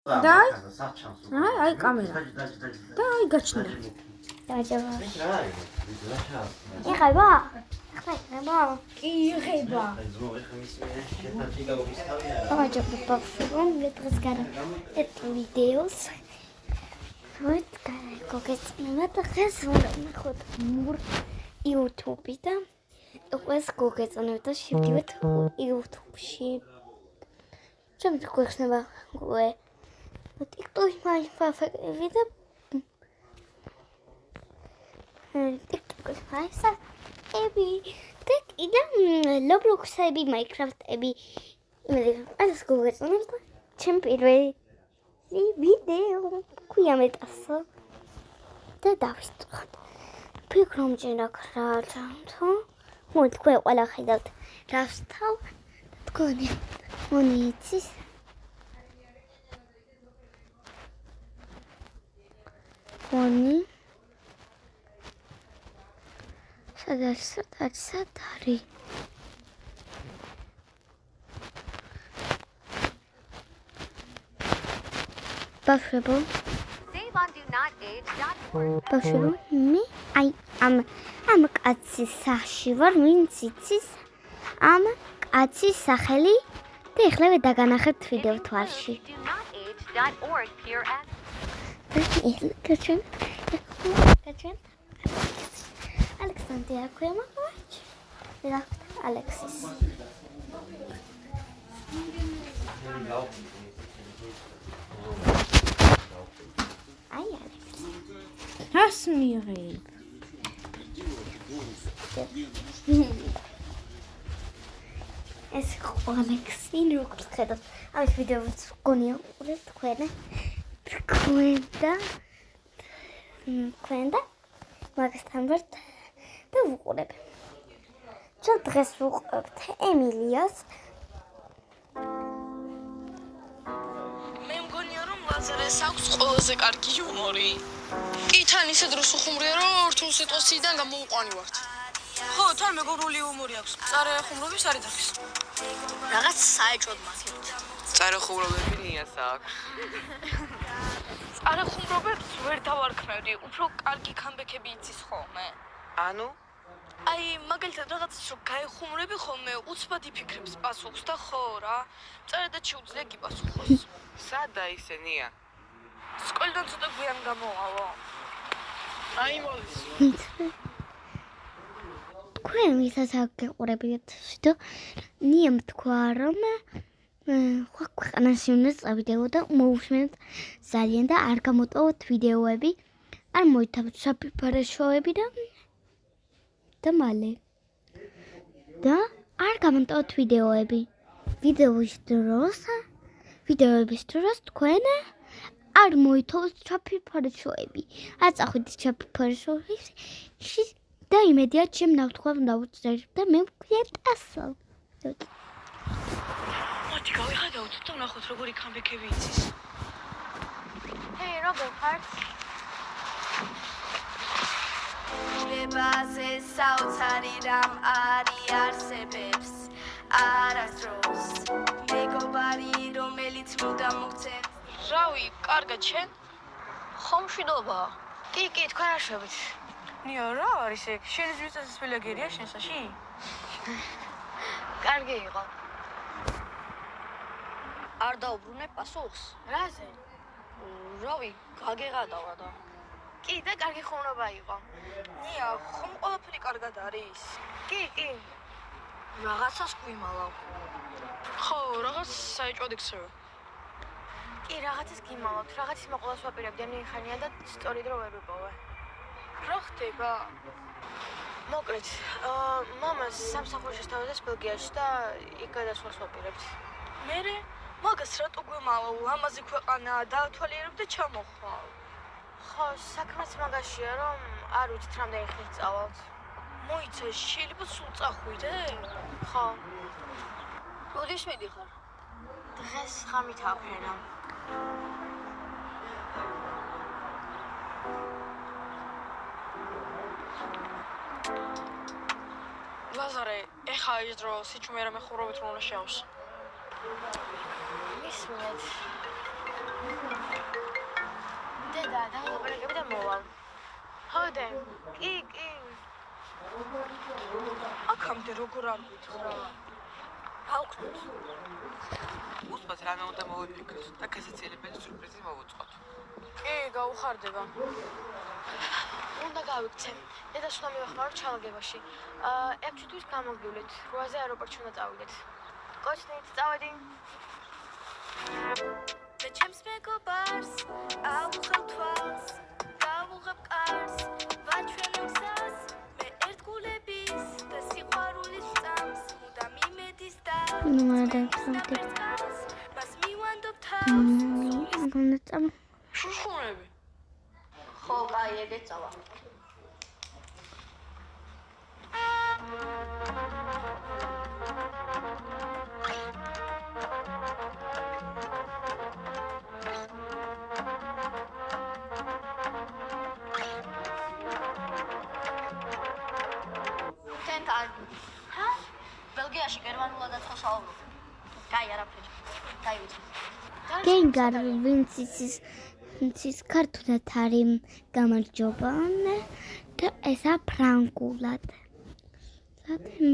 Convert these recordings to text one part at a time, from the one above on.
Dai. Ai camera. Dai gaçnida. იღება? იღება? კი იღება. დავაჯერებ მე დღეს განა ერთ ვიდეოს. ვეთ გოგეწინა დღეს ვნახოთ მურ YouTube-დან. ეს გოგეწონა და შევდივართ YouTube-ში. ჩემ გვეხსნება ყვე. TikTok-ში მაინფაფები და TikTok-ში მაინფაფები და კიდე Roblox-ები, Minecraft-ები. ეს გოგეწონა და ჩემ პირველი ვიდეო ქვია მეტასო და დავისწროთ. ფიქრობ ჯერა ქრაჭამთო მოდი თქვენ ყველა ხედავთ რას თავ თქვენი მონიცის ფონი სადაც არის ბავშვებო ბავშვებო მე აი ამ კაცის სახში ვარ ვინც იცის ამ კაცის სახელი და ეხლა დაგანახებთ ვიდეო თვალში გაჩვენ ალექსანდრე აქვია მაგრამ რა ალექსის აი ალექსი რას მიიღებ ეს ალექსი როგორც ხედავთ ამის ვიდეოც გონია უყურებთ თქვენ და მაგასთან ვარ და ვუყურებ ჩვენ დღეს ვუყურებთ ემილიას მე მგონია რომ ლაზარეს აქვს ყველაზე კარგი იუმორი კი თან ისე დროს უხუმრია რომ რთულ სიტუაციიდან გამოვყვანი ვართ ხო თან მეგობრული იუმორი აქვს წარე ხუმრობის არ იძახის რაღაც საეჭვოდ მათებთ წარე ხუმრობები ნიას აქვს წარე ხუმრობებს ვერ დავარქმევდი უფრო კარგი კამბექები იცის ხოლმე ანუ აი მაგალითად რაღაცას რომ გაიხუმრები ხოლმე უცბად იფიქრებს პასუხს და ხო რა წერდა შეუძლია გიპასუხოს სადა ისენია სკოლიდან ცოტა გვიან გამოვალო აი მოდის ქვენ ვისაც აგეყურებიათ ვიდეო ნიამ თქვა რომ ხო ქვეყანაში უნდა წავიდეო და მოусმენთ ძალიან და არ გამოტოვოთ ვიდეოები არ მოითავოთ საფიფარაშოები და მალე და არ გამოტოვოთ ვიდეოების დროს თქვენ არ მოითხოვოთ საფიფარაშოები არ წახვიდეთ საფიფარაშოებში და იმედია ჩემ ნავთქვამ დავწერთ და მე ვქვიეთ ასო მოდი გავიხადოთ და ვნახოთ როგორი კამბექები იცის ჰეი როგორ ხარ ლებაზე საოცარი რამ არიარსებებს არასდროს მეგობარი რომელიც მუდამ მოგცემს რავი კარგად შენ ხომ მშვიდობა კი თქვენ არ შვებით ნიო რა არის ეგ შენ ზუსტად სპილაგერია შენსაში კარგი იყო არ დაუბრუნე პასუხს რაზე რავი გაგეღადავა და კი და კარგი ხუმრობა იყო ნია ხომ ყველაფერი კარგად არის კი რაღაცას გვიმალავ ხო რაღაც საეჭვოდ იქცევა კი რაღაცას გიმალავთ რაღაცის მოყოლას ვაპირებდი ამნი ხანია და სტორი დრო ვერ ვიპოვე რა ხდება მოკლედ მამას სამსახურში შევდივართ ბელგიაში და იქ გადასვლას ვაპირებთ მერე მაგას რატო გვემალავ ამაზე ქვეყანა დაათვალიერებ და ჩამოხვალ ხო საქმეც მაგაშია რომ არ ვიცით რამდენი ხნით წავალთ მოიცა შეიძლება სულ წახვიდე ხო როდის მიდიხარ დღეს ხამით აფერა ლაზარე ეხა ის დრო სიჩუმე რა მეხურობით რომ უნდა შეავს მისმენთ აქამდე. კი. აქამდე როგორ არ გითხრა? გავხსნით. უსმოთ რამე უნდა მოვიფიქროთ და გასაცილებელი სიურპრიზი მოვუწყოთ. კი, გაუხარდება. უნდა გავიქცე. დედას უნდა მივახმარო ჩალგებაში. 6 თვის გამოგვივლეთ. 8-ზე აეროპორტში უნდა წავიდეთ. გოჩნით, წავედი. მე ჩემს მეგობარს ავუხებ თვალს, გავუღებ კარს, ვაჩვენო გზას, მე ერთგულების და სიყვარულის წამს, მუდამ იმედის და მას მივანდობ თავს. შუშხუნები. ხო, კაი, ეგეც წავა. ბელგიაში გერმანულად და საუბრობ. კაი, არაფერი. დაივიწყე. გენგარ ვინცის ქართულად არის გამარჯობა და ესა ფრანგულად.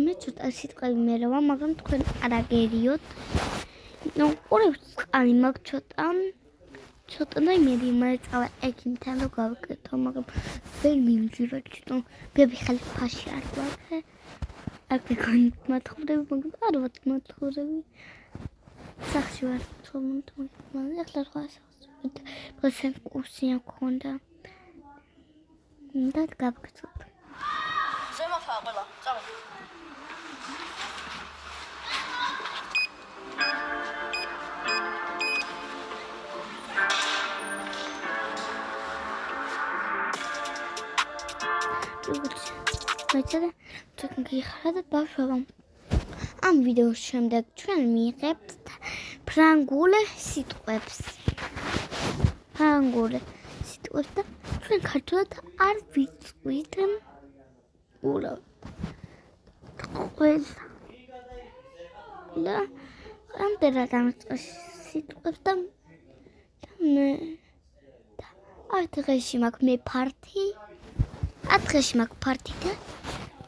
მე ცოტა სიტყვები მეროვა, მაგრამ თქვენ არ აგერიოთ. ყურებს წყალი მაქვს ცოტა და იმედი იმეწავა ექიმთან რომ გავაკეთო, მაგრამ ვერ მიმჯირა ჩიტო. ბები ხალხ ფაში არ გვაქვს. აქ გქონდ მათხრები, მაგრამ არ ვარ მათხრები. სახში ვარ თუმცა ახლა რა პროცენტ კურსი აქვს და გავგწოთ. ზემოთაა ყველა, წავა. მეცადა თქვენ გიხარდათ ბავშვობა. ამ ვიდეოს შემდეგ ჩვენ მიიღებთ ფრანგულ სიტყვებს. და ჩვენ ქართულად არ ვიწვით. ულა. და ამდენად ამ სიტყვებს და მე დღეში მაქვს მე ფარტი. დღეში მაქვს ფარტი და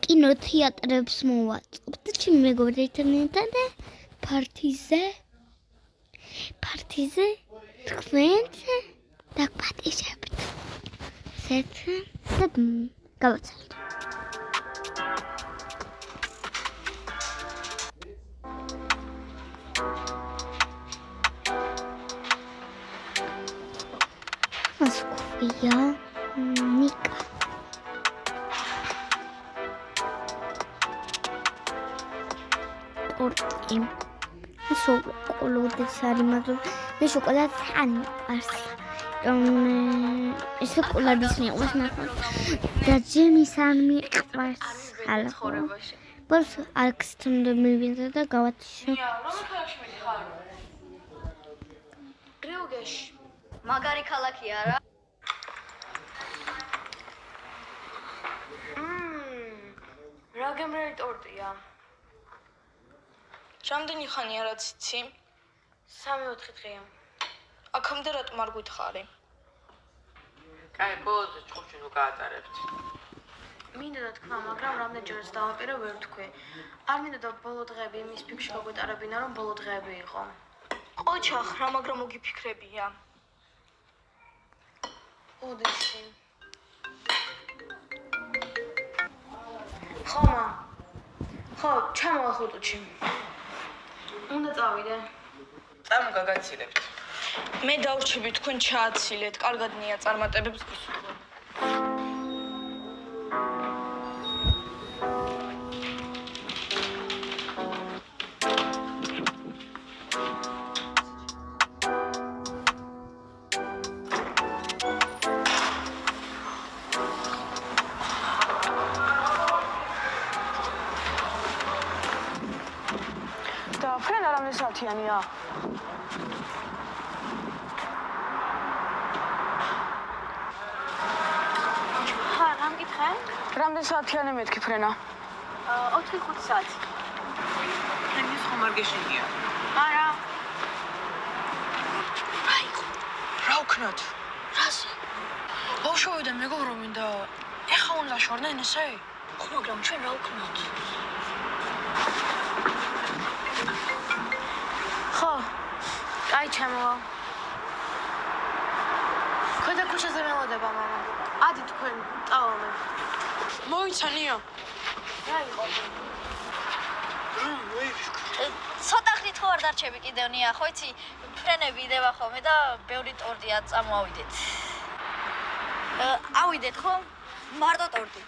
კინოთეატრებს მოვაწყობ და ჩემი მეგობრებთან ერთად ფარტიზე თქვენს დაგპატიჟებთ. სად გავაცალოთ. მასკოვია ნიკა ტორტი შოკოლადის არის, მაგრამ მე შოკოლადს არ მიყვარს. შოკოლადის მიყვარს, მაგრამ და ჯემის არ მიყვარს. ცხოვრებაში. ბოლოს არქსთან მივიდა და გავათიშო. რომელ ქალაქში მიდიხარ? ბრიუგეში. მაგარი ქალაქია რა. რა გემრიელი ტორტია. რამდენი ხანია რაც იცი? 3-4 დღეა. აქამდე რატომ არ გითხარი? კაი, ბოლოს ჭუჭი ნუ გაატარებთ. მინდა და თქვა, მაგრამ რამდენჯერაც დავაპირე ვერ თქვი. არ მინდა და ბოლო დღეები იმის ფიქრში გაგვეტარებინა, რომ ბოლო დღეები იყო. ოჩახ, რა მაგრამ მოგიფიქრებია. ოდეში. ხომა. ხო, ჩამოვა ხუტუჩი. უნდა წავიდე. წამო გაგაცილებთ. მე დავრჩები თქვენ ჩააცილეთ, კარგადნია წარმატებებს გისურვებ. და ფრენ არამე საათიანია. რამდენ საათიანი მეთქი ფრენა? 4-5 საათი. ფრენის ხომ არ გეშინია? არა. რა უკნოთ? რაზე? ბავშვობიდან მეგობრო მინდა ეხა უნდა შორდნენ ესე? ხო, მაგრამ ჩვენ რა ვქნათ? ხო. კაი ჩემო. ქვედა ქუჩაზე მელოდება მამა. ადი თქვენ წავამე. მოიცანია. რა იყო? ცოტა ხნით ხო არ დარჩები კიდევ ნია, ხო იცი? ფრენები იდება ხოლმე და ბევრი ტორტია წამოვიდეთ. ავიდეთ ხო? მარტო ტორტი.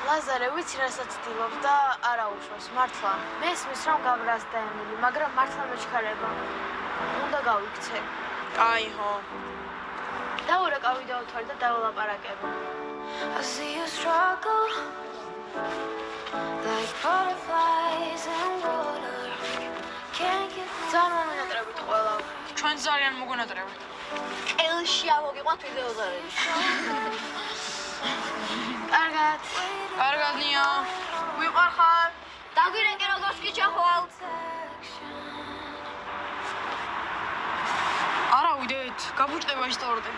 ლაზარე, ვიცი რასაც ვდილობ და არა უშავს, მართლა. მესმის რომ გაბრაზდა ემილი, მაგრამ მართლა მეჩქარება. უნდა გავიქცე. კაი ხო. დაურეკა ვიდეო თორე და დაველაპარაკებ. I see you struggle like butterflies in water. Can't get ძალიან მომენატრებით ყველა. ჩვენ ძალიან მოგონატრებით. ელში ავოგიყვანთ ვიდეოზარები. კარგად. კარგადნია. ვიყვარხარ. დაგვირეკე როგორც კი ჩახვალ. არა ვიდეთ, გაბუჭდება ის ტორტი.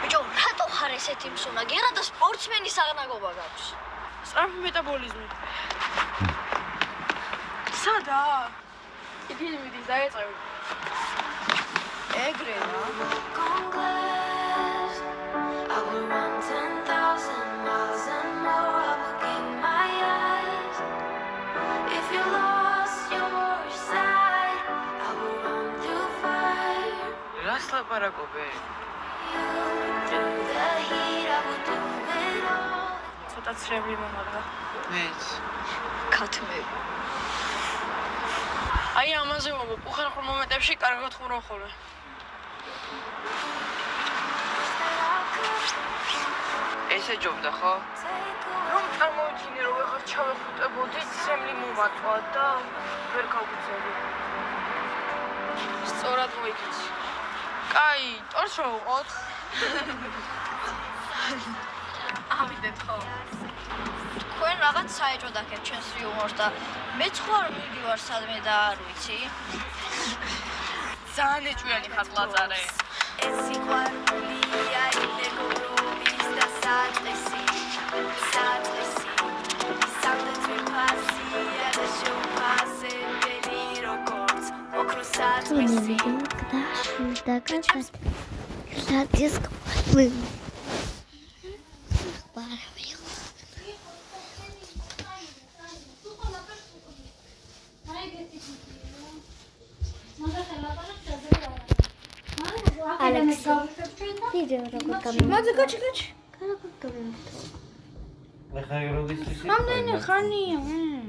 ბიჭო, რატო ხარ ესეთი მსუნაგი? რა და სპორტსმენის აღნაგობა გაქვს? სწრაფი მეტაბოლიზმი. სადა? იგი მიდის დაეწევი. ეგრე რა. Congress, I will run 10,000 miles and more. I will give my eyes. If you lost your sight, I will run through fire. რას ლაპარაკობე? Through the heat, I will do it all. ცოტა ცრემლი მომადგა. მეც. ქათმები. აი ამაზე მომო, უხერხულ მომენტებში კარგად ხმარო ხოლმე. ესე ჯობდა ხო? რომ წარმოვიდგინე რომ ეხლა ჩავეხუტებოდი, ცრემლი მომატყვა და ვერ გავუწევი. სწორად მოიქცი. კაი, ტორს რა ვუყოთ? ავიდეთ ხო? თქვენ რაღაც საეჭვოდ აქეთ ჩვენს იუმორს და მეც ხო არ მივდივარ სადმე და არ ვიცი. ძალიან ეჭვიანი ხარ ლაზარე. Маза кач. Мам, не храни.